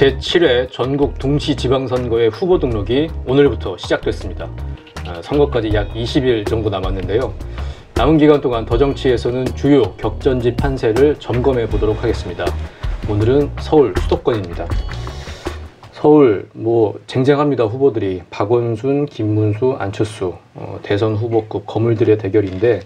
제7회 전국 둥시 지방선거의 후보 등록이 오늘부터 시작됐습니다. 선거까지 약 20일 정도 남았는데요. 남은 기간 동안 더정치에서는 주요 격전지 판세를 점검해 보도록 하겠습니다. 오늘은 서울 수도권입니다. 서울 쟁쟁합니다. 후보들이 박원순, 김문수, 안철수 대선 후보급 거물들의 대결인데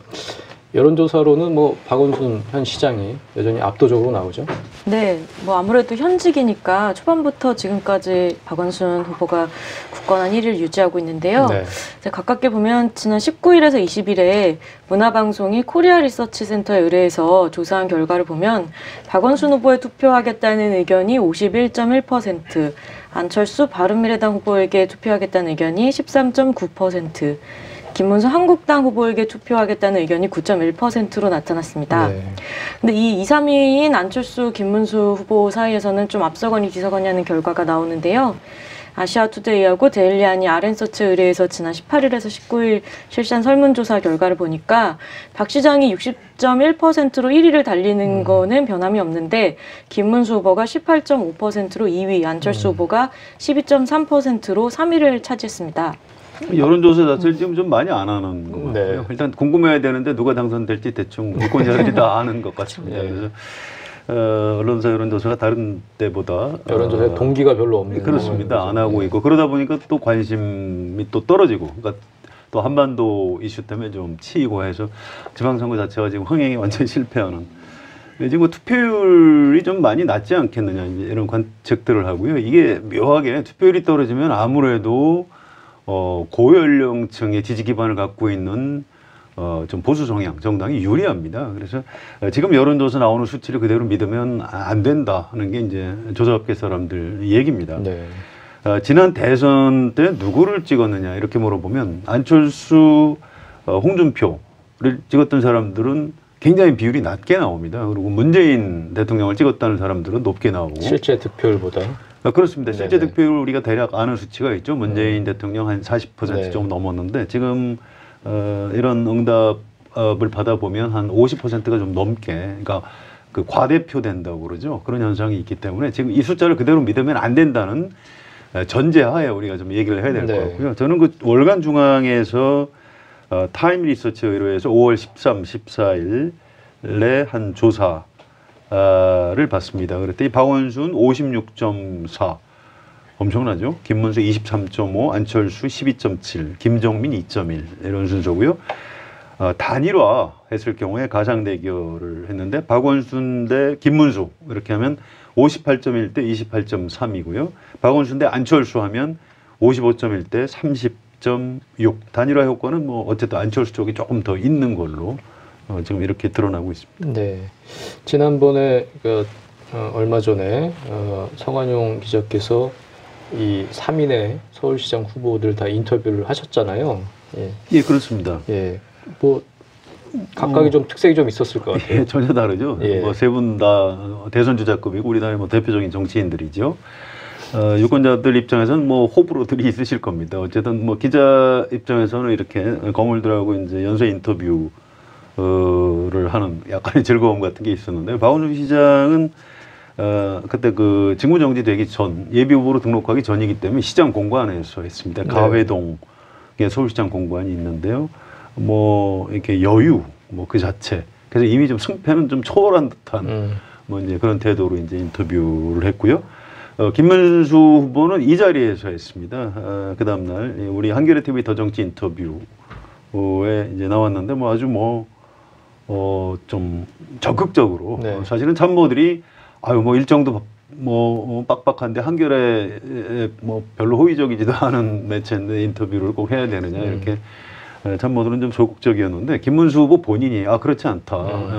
여론조사로는 박원순 현 시장이 여전히 압도적으로 나오죠. 네, 아무래도 현직이니까 초반부터 지금까지 박원순 후보가 굳건한 1위를 유지하고 있는데요. 네. 가깝게 보면 지난 19일에서 20일에 문화방송이 코리아 리서치 센터에 의뢰해서 조사한 결과를 보면 박원순 후보에 투표하겠다는 의견이 51.1%, 안철수 바른미래당 후보에게 투표하겠다는 의견이 13.9%, 김문수 한국당 후보에게 투표하겠다는 의견이 9.1%로 나타났습니다. 네. 근데 이 2, 3위인 안철수, 김문수 후보 사이에서는 좀 앞서거니 뒤서거니 하는 결과가 나오는데요. 아시아투데이하고 데일리안이 아랜서치에 의뢰해서 지난 18일에서 19일 실시한 설문조사 결과를 보니까 박 시장이 60.1%로 1위를 달리는 거는 변함이 없는데 김문수 후보가 18.5%로 2위, 안철수 후보가 12.3%로 3위를 차지했습니다. 여론조사 자체를 지금 좀 많이 안 하는 것 같고요. 네. 일단 궁금해야 되는데 누가 당선될지 대충 유권자들이 다 아는 것 같습니다. 네. 그래서 언론사 여론조사가 다른 때보다 여론조사에 동기가 별로 없는 그렇습니다. 안 하고 있고 그러다 보니까 또 관심이 또 떨어지고 그러니까 또 한반도 이슈 때문에 좀 치이고 해서 지방선거 자체가 지금 흥행이 완전히 실패하는 지금 투표율이 좀 많이 낮지 않겠느냐 이런 관측들을 하고요. 이게 묘하게 투표율이 떨어지면 아무래도 고연령층의 지지 기반을 갖고 있는 좀 보수 성향 정당이 유리합니다. 그래서 지금 여론조사 나오는 수치를 그대로 믿으면 안 된다는 게 이제 조사업계 사람들 얘기입니다. 네. 지난 대선 때 누구를 찍었느냐 이렇게 물어보면 안철수, 홍준표를 찍었던 사람들은 굉장히 비율이 낮게 나옵니다. 그리고 문재인 대통령을 찍었다는 사람들은 높게 나오고 실제 득표율보다 그렇습니다. 실제 네네. 득표율 우리가 대략 아는 수치가 있죠. 문재인 대통령 한 40% 네. 정도 넘었는데 지금 이런 응답을 받아보면 한 50%가 좀 넘게 그러니까 그 과대표 된다고 그러죠. 그런 현상이 있기 때문에 지금 이 숫자를 그대로 믿으면 안 된다는 전제하에 우리가 좀 얘기를 해야 될 것 네. 같고요. 저는 그 월간 중앙에서 타임 리서치에 의뢰해서 5월 13, 14일에 한 조사 를 봤습니다. 그랬더니 박원순 56.4 엄청나죠? 김문수 23.5, 안철수 12.7, 김종민 2.1 이런 순서고요. 단일화 했을 경우에 가상 대결을 했는데 박원순 대 김문수 이렇게 하면 58.1 대 28.3이고요. 박원순 대 안철수 하면 55.1 대 30.6. 단일화 효과는 어쨌든 안철수 쪽이 조금 더 있는 걸로 지금 이렇게 드러나고 있습니다. 네, 지난번에 얼마 전에 성완용 기자께서 이 3인의 서울시장 후보들 다 인터뷰를 하셨잖아요. 예, 예, 그렇습니다. 예, 각각이 좀 특색이 좀 있었을 것 같아요. 예, 전혀 다르죠. 예. 세 분 다 대선 주자급이고 우리나라의 대표적인 정치인들이죠. 유권자들 입장에서는 호불호들이 있으실 겁니다. 어쨌든 기자 입장에서는 이렇게 거물들하고 이제 연쇄 인터뷰 를 하는 약간의 즐거움 같은 게 있었는데 박원순 시장은 그때 그 직무정지되기 전 예비 후보로 등록하기 전이기 때문에 시장 공관에서 했습니다. 네. 가회동에 서울시장 공관이 있는데요. 이렇게 여유 그 자체. 그래서 이미 좀 승패는 좀 초월한 듯한 이제 그런 태도로 이제 인터뷰를 했고요. 김문수 후보는 이 자리에서 했습니다. 그 다음날 우리 한겨레 TV 더정치 인터뷰에 이제 나왔는데 아주 좀 적극적으로 네. 사실은 참모들이 일정도 빡빡한데 한겨레 별로 호의적이지도 않은 매체인데 인터뷰를 꼭 해야 되느냐 이렇게 참모들은 좀 적극적이었는데 김문수 후보 본인이 그렇지 않다.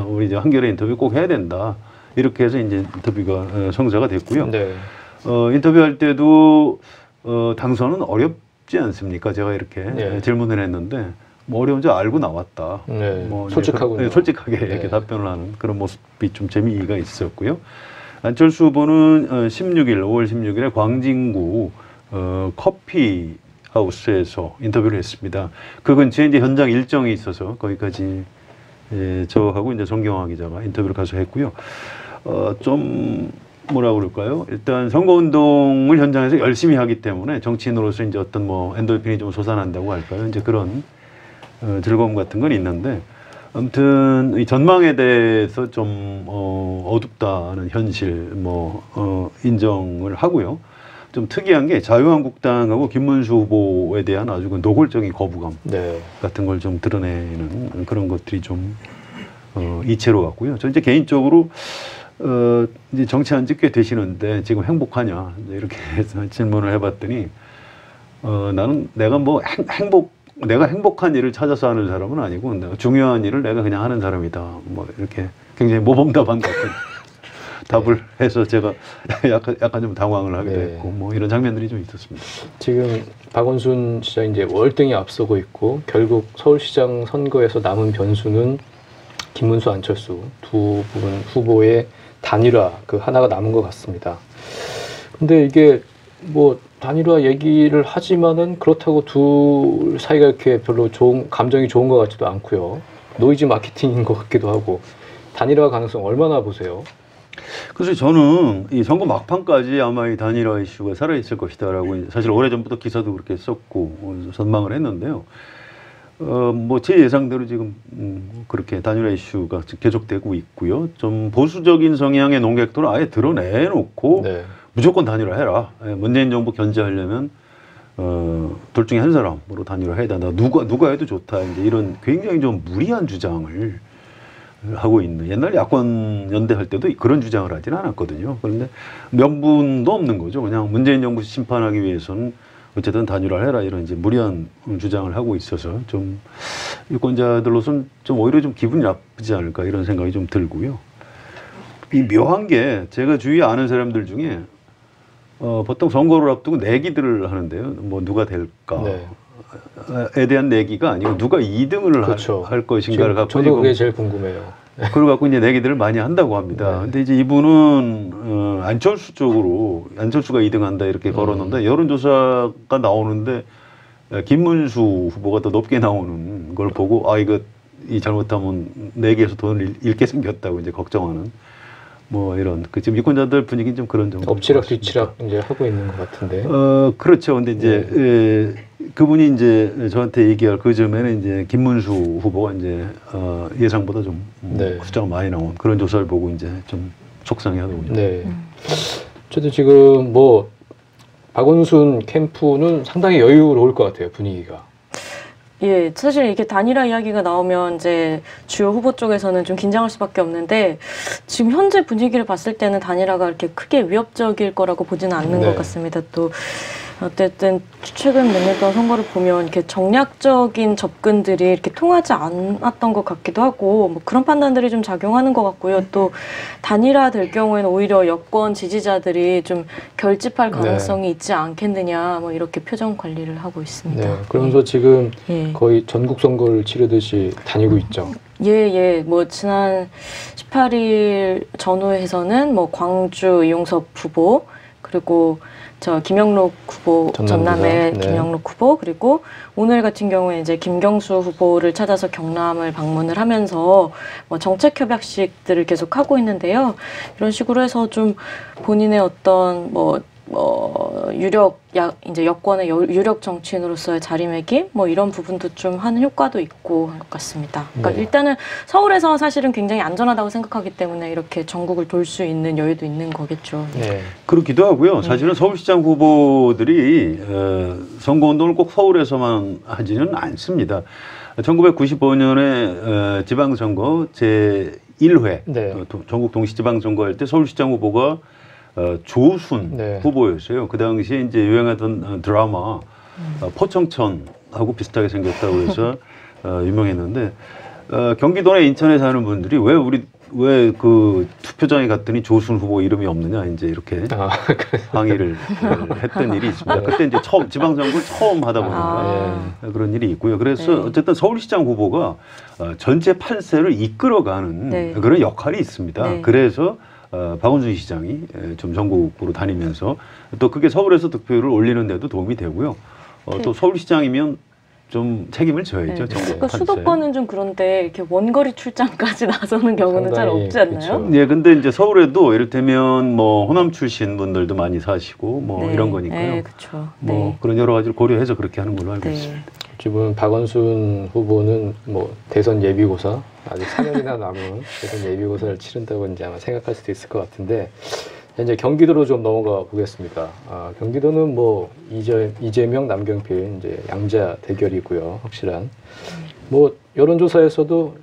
우리 이제 한겨레 인터뷰 꼭 해야 된다. 이렇게 해서 이제 인터뷰가 성사가 됐고요. 네. 인터뷰할 때도 당선은 어렵지 않습니까? 제가 이렇게 네. 질문을 했는데 어려운 줄 알고 나왔다. 네, 솔직하군요. 솔직하게 네. 이렇게 답변을 하는 그런 모습이 좀 재미가 있었고요. 안철수 후보는 5월 16일에 광진구 커피 하우스에서 인터뷰를 했습니다. 그 근처에 이제 현장 일정이 있어서 거기까지 저하고 이제 정경화 기자가 인터뷰를 가서 했고요. 좀 뭐라 그럴까요? 일단 선거운동을 현장에서 열심히 하기 때문에 정치인으로서 이제 어떤 뭐 엔돌핀이 좀 솟아난다고 할까요? 이제 그런 즐거움 같은 건 있는데 아무튼 이 전망에 대해서 좀 어둡다는 현실 인정을 하고요. 좀 특이한 게 자유한국당하고 김문수 후보에 대한 아주 그 노골적인 거부감 네. 같은 걸 좀 드러내는 그런 것들이 좀 이채로 같고요. 저 이제 개인적으로 이제 정치한 지 꽤 되시는데 지금 행복하냐 이렇게 해서 질문을 해봤더니 나는 내가 뭐 내가 행복한 일을 찾아서 하는 사람은 아니고 내가 중요한 일을 내가 그냥 하는 사람이다. 뭐 이렇게 굉장히 모범답안 같은 답을 해서 제가 약간 좀 당황을 하기도 했고 뭐 이런 장면들이 좀 있었습니다. 지금 박원순 시장이 이제 월등히 앞서고 있고 결국 서울시장 선거에서 남은 변수는 김문수, 안철수 두 분 후보의 단일화 그 하나가 남은 것 같습니다. 근데 이게 뭐 단일화 얘기를 하지만은 그렇다고 둘 사이가 이렇게 별로 감정이 좋은 것 같지도 않고요. 노이즈 마케팅인 것 같기도 하고 단일화 가능성 얼마나 보세요? 그래서 저는 이 선거 막판까지 아마 이 단일화 이슈가 살아있을 것이다라고 사실 오래전부터 기사도 그렇게 썼고 전망을 했는데요. 뭐 제 예상대로 지금 그렇게 단일화 이슈가 계속되고 있고요. 좀 보수적인 성향의 논객들은 아예 드러내놓고 네. 무조건 단일화해라. 문재인 정부 견제하려면 둘 중에 한 사람으로 단일화해야 된다. 누가 해도 좋다. 이제 이런 굉장히 좀 무리한 주장을 하고 있는 옛날 야권 연대할 때도 그런 주장을 하지는 않았거든요. 그런데 명분도 없는 거죠. 그냥 문재인 정부 심판하기 위해서는 어쨌든 단일화를 해라 이런 이제 무리한 주장을 하고 있어서 좀 유권자들로서는 좀 오히려 좀 기분이 나쁘지 않을까 이런 생각이 좀 들고요. 이 묘한 게 제가 주위에 아는 사람들 중에 보통 선거를 앞두고 내기들을 하는데요. 뭐 누가 될까? 에 대한 내기가 아니고 누가 2등을 그렇죠. 할 것인가를 갖고 저도 그게 제일 궁금해요. 그걸 갖고 이제 내기들을 많이 한다고 합니다. 근데 이제 이분은 안철수 쪽으로 안철수가 2등한다 이렇게 걸었는데 여론조사가 나오는데 김문수 후보가 더 높게 나오는 걸 보고 이거 잘못하면 내기에서 돈을 잃게 생겼다고 이제 걱정하는 뭐 이런 지금 유권자들 분위기는 좀 그런 정도. 엎치락 뒤치락 이제 하고 있는 것 같은데. 그렇죠. 근데 이제 그분이 이제 저한테 얘기할 그 점에는 이제 김문수 후보가 이제 예상보다 좀 숫자가 많이 나온 그런 조사를 보고 이제 좀 속상해하더군요. 네. 저도 지금 뭐 박원순 캠프는 상당히 여유로울 것 같아요, 분위기가. 예, 사실 이게 단일화 이야기가 나오면 이제 주요 후보 쪽에서는 좀 긴장할 수밖에 없는데 지금 현재 분위기를 봤을 때는 단일화가 이렇게 크게 위협적일 거라고 보지는 않는 것 같습니다. 또 어쨌든 최근 몇 년 동안 선거를 보면 이렇게 정략적인 접근들이 이렇게 통하지 않았던 것 같기도 하고 뭐 그런 판단들이 좀 작용하는 것 같고요. 또 단일화 될 경우에는 오히려 여권 지지자들이 좀 결집할 가능성이 있지 않겠느냐 뭐 이렇게 표정 관리를 하고 있습니다. 네, 그러면서 지금 거의 전국 선거를 치르듯이 다니고 있죠. 뭐 지난 18일 전후에서는 뭐 광주 이용섭 후보 그리고 김영록 후보 전남의 김영록 후보 그리고 오늘 같은 경우에 이제 김경수 후보를 찾아서 경남을 방문을 하면서 뭐 정책 협약식들을 계속 하고 있는데요. 이런 식으로 해서 좀 본인의 어떤 이제 여권의 유력 정치인으로서의 자리매김 뭐 이런 부분도 좀 하는 효과도 있고 한 것 같습니다. 그러니까 일단은 서울에서 사실은 굉장히 안전하다고 생각하기 때문에 이렇게 전국을 돌 수 있는 여유도 있는 거겠죠. 네. 그렇기도 하고요. 사실은 서울시장 후보들이 선거운동을 꼭 서울에서만 하지는 않습니다. 1995년에 지방선거 제1회 전국 동시지방선거 할 때 서울시장 후보가 조순 후보였어요. 그 당시에 이제 유행하던 드라마 포청천하고 비슷하게 생겼다고 해서 유명했는데 경기도나 인천에 사는 분들이 왜 그 투표장에 갔더니 조순 후보 이름이 없느냐 이제 이렇게 항의를 했던 일이 있습니다. 그때 이제 지방선거를 처음 하다 보니까 그런 일이 있고요. 그래서 어쨌든 서울시장 후보가 전체 판세를 이끌어가는 그런 역할이 있습니다. 그래서 박원순 시장이 좀 전국으로 다니면서 또 그게 서울에서 득표율을 올리는 데도 도움이 되고요. 또 서울시장이면 좀 책임을 져야죠. 네. 정부 그러니까 판세. 수도권은 좀 그런데 이렇게 원거리 출장까지 나서는 경우는 잘 상당히 없지 않나요? 그렇죠. 예, 근데 이제 서울에도 이를테면 뭐 호남 출신 분들도 많이 사시고 뭐 네. 이런 거니까요. 네, 그렇죠. 뭐 네. 그런 여러 가지를 고려해서 그렇게 하는 걸로 알고 네. 있습니다. 어찌 보면 박원순 후보는 뭐 대선 예비고사 아직 4년이나 남은 대선 예비고사를 치른다고 이제 아마 생각할 수도 있을 것 같은데 이제 경기도로 좀 넘어가 보겠습니다. 경기도는 뭐 이재명, 남경필 이제 양자 대결이고요, 확실한. 뭐 여론조사에서도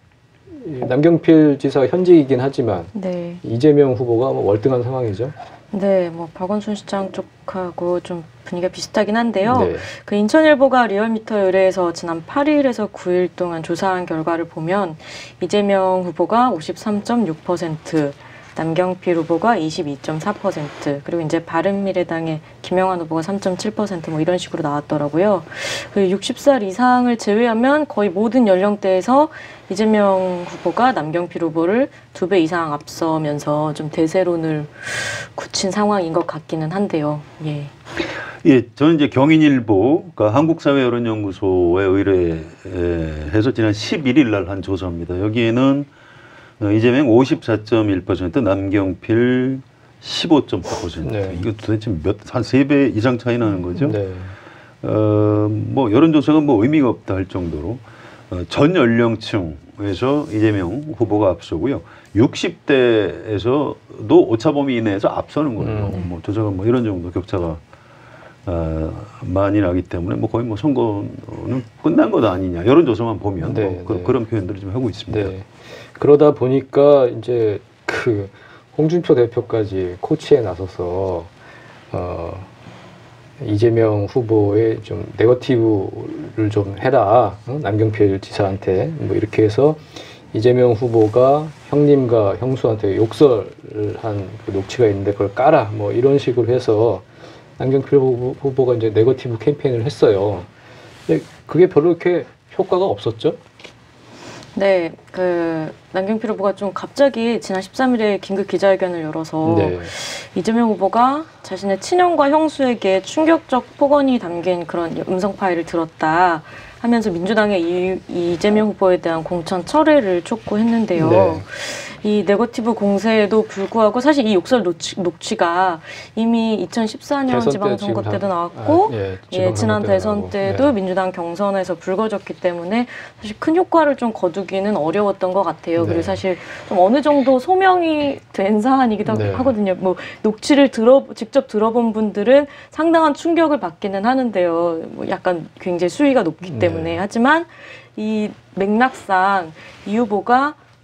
이 남경필 지사가 현직이긴 하지만 네. 이재명 후보가 뭐 월등한 상황이죠. 네, 뭐 박원순 시장 쪽하고 좀 분위기가 비슷하긴 한데요. 네. 그 인천일보가 리얼미터에 의뢰해서 지난 8일에서 9일 동안 조사한 결과를 보면 이재명 후보가 53.6%, 남경필 후보가 22.4%, 그리고 이제 바른미래당의 김영환 후보가 3.7% 뭐 이런 식으로 나왔더라고요. 그 60살 이상을 제외하면 거의 모든 연령대에서 이재명 후보가 남경필 후보를 2배 이상 앞서면서 좀 대세론을 굳힌 상황인 것 같기는 한데요. 예. 예, 저는 이제 경인일보, 그러니까 한국사회여론연구소에 의뢰해서 지난 11일 날 한 조사입니다. 여기에는 이재명 54.1%, 남경필 15.4%. 네. 이거 도대체 한 3배 이상 차이 나는 거죠? 네. 뭐 여론조사가 뭐 의미가 없다 할 정도로 전 연령층에서 이재명 후보가 앞서고요. 60대에서도 오차 범위 이내에서 앞서는 거예요. 뭐 조사가 뭐 이런 정도 격차가 많이 나기 때문에 뭐 거의 뭐 선거는 끝난 것 아니냐. 여론조사만 보면 네, 뭐 네. 그런 표현들을 좀 하고 있습니다. 네. 그러다 보니까 이제 그 홍준표 대표까지 코치에 나서서 이재명 후보의 좀 네거티브를 좀 해라. 남경필 지사한테 뭐 이렇게 해서 이재명 후보가 형님과 형수한테 욕설을 한 그 녹취가 있는데 그걸 까라. 뭐 이런 식으로 해서 남경필 후보가 이제 네거티브 캠페인을 했어요. 근데 그게 별로 이렇게 효과가 없었죠? 네, 그 남경필 후보가 좀 갑자기 지난 13일에 긴급 기자회견을 열어서 네. 이재명 후보가 자신의 친형과 형수에게 충격적 폭언이 담긴 그런 음성 파일을 들었다 하면서 민주당의 이재명 후보에 대한 공천 철회를 촉구했는데요. 네. 이 네거티브 공세에도 불구하고 사실 이 욕설 녹취가 이미 2014년 대선 때 지방선거 지금 때도 나왔고 예, 예, 지난 대선 나오고. 때도 네. 민주당 경선에서 불거졌기 때문에 사실 큰 효과를 좀 거두기는 어려웠던 것 같아요. 네. 그리고 사실 좀 어느 정도 소명이 된 사안이기도 네. 하거든요. 뭐 녹취를 직접 들어본 분들은 상당한 충격을 받기는 하는데요. 뭐 약간 굉장히 수위가 높기 때문에 네. 하지만 이 맥락상 이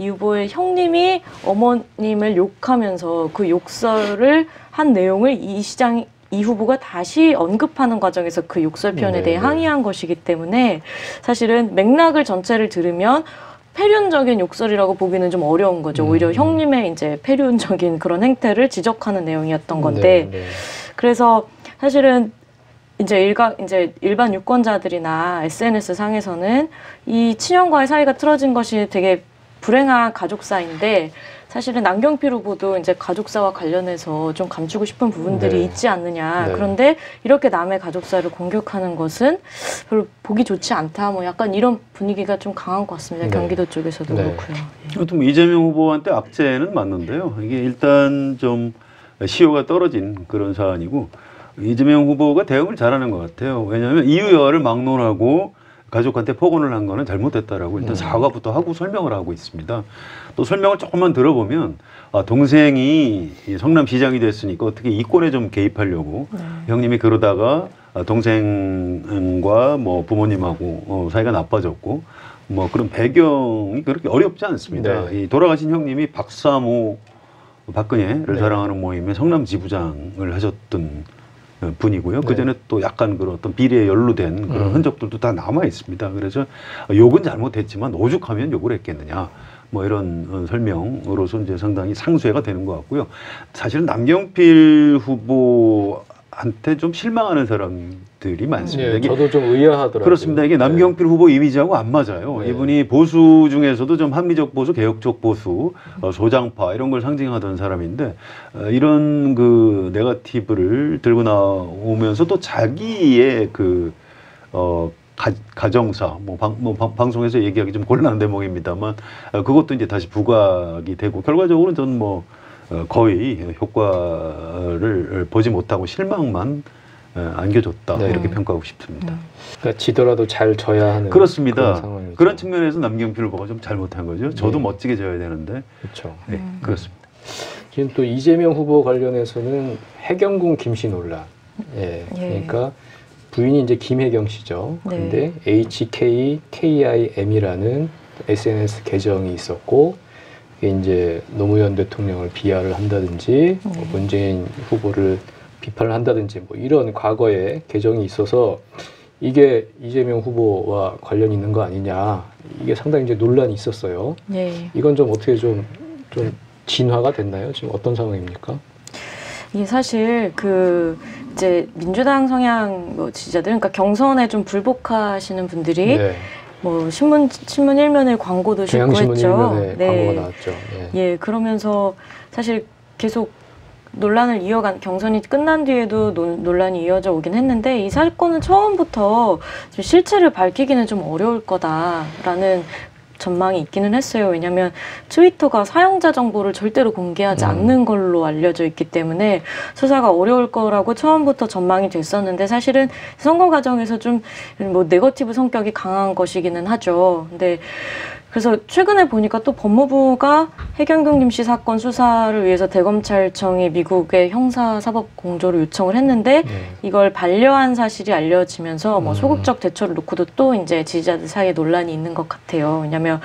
후보의 형님이 어머님을 욕하면서 그 욕설을 한 내용을 이 후보가 다시 언급하는 과정에서 그 욕설 표현에 대해 네. 항의한 것이기 때문에 사실은 맥락을 전체를 들으면 폐륜적인 욕설이라고 보기는 좀 어려운 거죠. 오히려 형님의 이제 폐륜적인 그런 행태를 지적하는 내용이었던 건데 네. 그래서 사실은 이제 일반 유권자들이나 SNS 상에서는 이 친형과의 사이가 틀어진 것이 되게 불행한 가족사인데 사실은 남경필 후보도 이제 가족사와 관련해서 좀 감추고 싶은 부분들이 네. 있지 않느냐. 네. 그런데 이렇게 남의 가족사를 공격하는 것은 별로 보기 좋지 않다. 뭐 약간 이런 분위기가 좀 강한 것 같습니다. 네. 경기도 쪽에서도 네. 그렇고요. 아무튼 뭐 이재명 후보한테 악재는 맞는데요. 이게 일단 좀 시효가 떨어진 그런 사안이고 이재명 후보가 대응을 잘하는 것 같아요. 왜냐하면 이유여하를 막론하고 가족한테 폭언을 한 거는 잘못됐다라고 일단 사과부터 하고 설명을 하고 있습니다. 또 설명을 조금만 들어보면 동생이 성남시장이 됐으니까 어떻게 이권에 좀 개입하려고 형님이 그러다가 동생과 뭐 부모님하고 사이가 나빠졌고 뭐 그런 배경이 그렇게 어렵지 않습니다. 네. 이 돌아가신 형님이 박사모 박근혜를 네. 사랑하는 모임의 성남 지부장을 하셨던 분이고요. 네. 그 전에 또 약간 그런 어떤 비리에 연루된 그런 흔적들도 다 남아 있습니다. 그래서 욕은 잘못했지만 오죽하면 욕을 했겠느냐. 뭐 이런 설명으로서 이제 상당히 상쇄가 되는 것 같고요. 사실은 남경필 후보한테 좀 실망하는 사람들이 많습니다. 예, 이게 저도 좀 의아하더라고요. 그렇습니다. 이게 남경필 후보 이미지하고 안 맞아요. 네. 이분이 보수 중에서도 좀 합리적 보수, 개혁적 보수, 소장파 이런 걸 상징하던 사람인데 이런 그 네거티브를 들고 나오면서 또 자기의 그 가정사, 방송에서 얘기하기 좀 곤란한 대목입니다만 그것도 이제 다시 부각이 되고 결과적으로는 저는 뭐 거의 효과를 보지 못하고 실망만 안겨줬다 네. 이렇게 평가하고 싶습니다. 그러니까 지더라도 잘 져야 하는 그렇습니다. 그런 상황이죠. 그런 측면에서 남경필 후보가 좀 잘못한 거죠. 저도 네. 멋지게 져야 되는데 그렇죠. 네, 그렇습니다. 지금 또 이재명 후보 관련해서는 해경궁 김씨 논란. 예. 그러니까 부인이 이제 김혜경 씨죠. 네. 근데 HKKIM이라는 SNS 계정이 있었고 이게 이제 노무현 대통령을 비하를 한다든지 뭐 문재인 후보를 비판을 한다든지 뭐 이런 과거의 계정이 있어서 이게 이재명 후보와 관련이 있는 거 아니냐. 이게 상당히 이제 논란이 있었어요. 네. 이건 좀 어떻게 좀 진화가 됐나요? 지금 어떤 상황입니까? 이게 사실 이제 민주당 성향 지지자들, 그러니까 경선에 좀 불복하시는 분들이 네. 뭐 신문 1면을 광고도 싣고 경향신문 했죠. 1면에 네. 광고가 나왔죠. 네. 예, 그러면서 사실 계속 논란을 경선이 끝난 뒤에도 논란이 이어져 오긴 했는데 이 사건은 처음부터 좀 실체를 밝히기는 좀 어려울 거다라는 전망이 있기는 했어요. 왜냐하면 트위터가 사용자 정보를 절대로 공개하지 않는 걸로 알려져 있기 때문에 수사가 어려울 거라고 처음부터 전망이 됐었는데 사실은 선거 과정에서 좀 뭐 네거티브 성격이 강한 것이기는 하죠. 근데 그래서 최근에 보니까 또 법무부가 해경궁 김씨 사건 수사를 위해서 대검찰청이 미국의 형사사법 공조를 요청을 했는데 이걸 반려한 사실이 알려지면서 뭐 소극적 대처를 놓고도 또 이제 지지자들 사이에 논란이 있는 것 같아요. 왜냐하면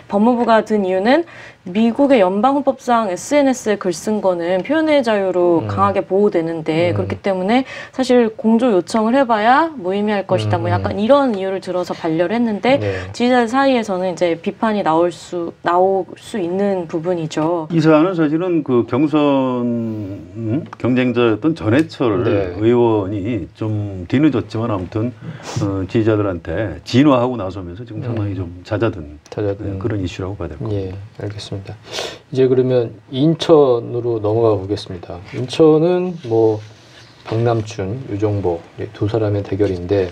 법무부가 든 이유는 미국의 연방헌법상 SNS에 글 쓴 거는 표현의 자유로 강하게 보호되는데 그렇기 때문에 사실 공조 요청을 해봐야 무의미할 것이다. 뭐 약간 이런 이유를 들어서 반려를 했는데 지지자들 사이에서는 이제 비판이 나올 수 있는 부분이죠. 이 사안은 사실은 그 경선 경쟁자였던 전해철 의원이 좀 뒤늦었지만 아무튼 지지자들한테 진화하고 나서면서 지금 상당히 좀 잦아든 그런 이슈라고 봐야 될 것 같습니다. 예, 알겠습니다. 이제 그러면 인천으로 넘어가 보겠습니다. 인천은 뭐 박남춘, 유정복 두 사람의 대결인데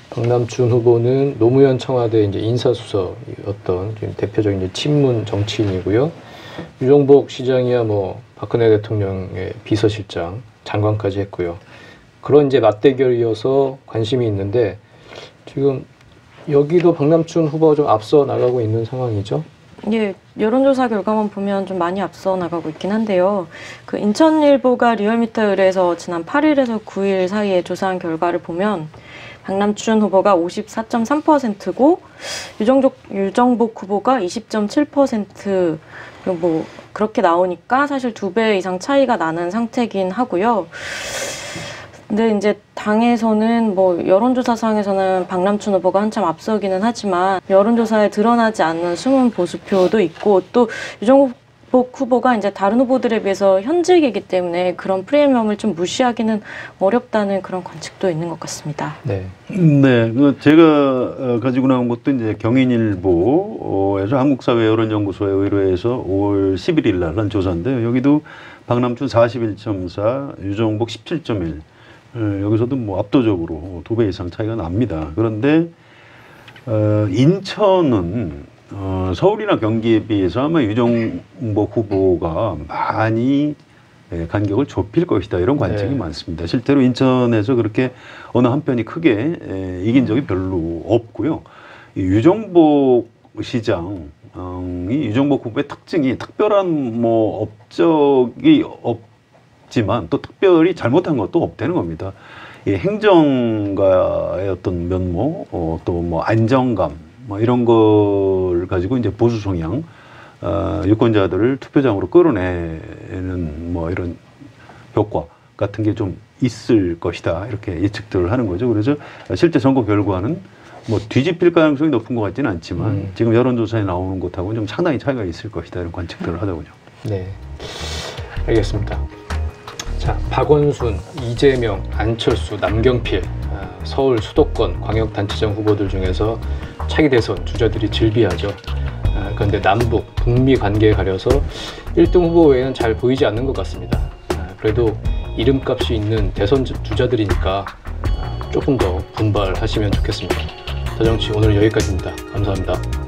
박남춘 후보는 노무현 청와대 이제 인사수석이었던 지금 대표적인 이제 친문 정치인이고요. 유정복 시장이야 뭐 박근혜 대통령의 비서실장, 장관까지 했고요. 그런 이제 맞대결이어서 관심이 있는데 지금 여기도 박남춘 후보가 좀 앞서 나가고 있는 상황이죠. 예, 여론조사 결과만 보면 좀 많이 앞서 나가고 있긴 한데요. 그 인천일보가 리얼미터에 의뢰해서 지난 8일에서 9일 사이에 조사한 결과를 보면 박남춘 후보가 54.3%고 유정복 후보가 20.7% 뭐 그렇게 나오니까 사실 2배 이상 차이가 나는 상태긴 하고요. 근데 이제 당에서는 뭐 여론조사상에서는 박남춘 후보가 한참 앞서기는 하지만 여론조사에 드러나지 않는 숨은 보수표도 있고 또 유정복 후보가 이제 다른 후보들에 비해서 현직이기 때문에 그런 프리미엄을 좀 무시하기는 어렵다는 그런 관측도 있는 것 같습니다. 네, 제가 가지고 나온 것도 이제 경인일보에서 한국사회여론연구소에 의뢰해서 5월 11일 날 한 조사인데요. 여기도 박남춘 41.4, 유정복 17.1. 여기서도 뭐 압도적으로 2배 이상 차이가 납니다. 그런데 인천은 서울이나 경기에 비해서 아마 유정복 후보가 많이 간격을 좁힐 것이다 이런 관측이 많습니다. 실제로 인천에서 그렇게 어느 한 편이 크게 이긴 적이 별로 없고요. 유정복 시장이 유정복 후보의 특징이 특별한 뭐 업적이 없지만 또 특별히 잘못한 것도 없다는 겁니다. 이 행정가의 어떤 면모, 또 뭐 안정감, 뭐 이런 걸 가지고 이제 보수 성향 유권자들을 투표장으로 끌어내는 뭐 이런 효과 같은 게 좀 있을 것이다 이렇게 예측들을 하는 거죠. 그래서 실제 선거 결과는 뭐 뒤집힐 가능성이 높은 것 같지는 않지만 지금 여론조사에 나오는 것하고는 좀 상당히 차이가 있을 것이다 이런 관측들을 하더군요. 네, 알겠습니다. 자, 박원순, 이재명, 안철수, 남경필 서울 수도권 광역단체장 후보들 중에서 차기 대선 주자들이 즐비하죠. 그런데 남북, 북미 관계에 가려서 1등 후보 외에는 잘 보이지 않는 것 같습니다. 그래도 이름값이 있는 대선 주자들이니까 조금 더 분발하시면 좋겠습니다. 더정치 오늘 여기까지입니다. 감사합니다.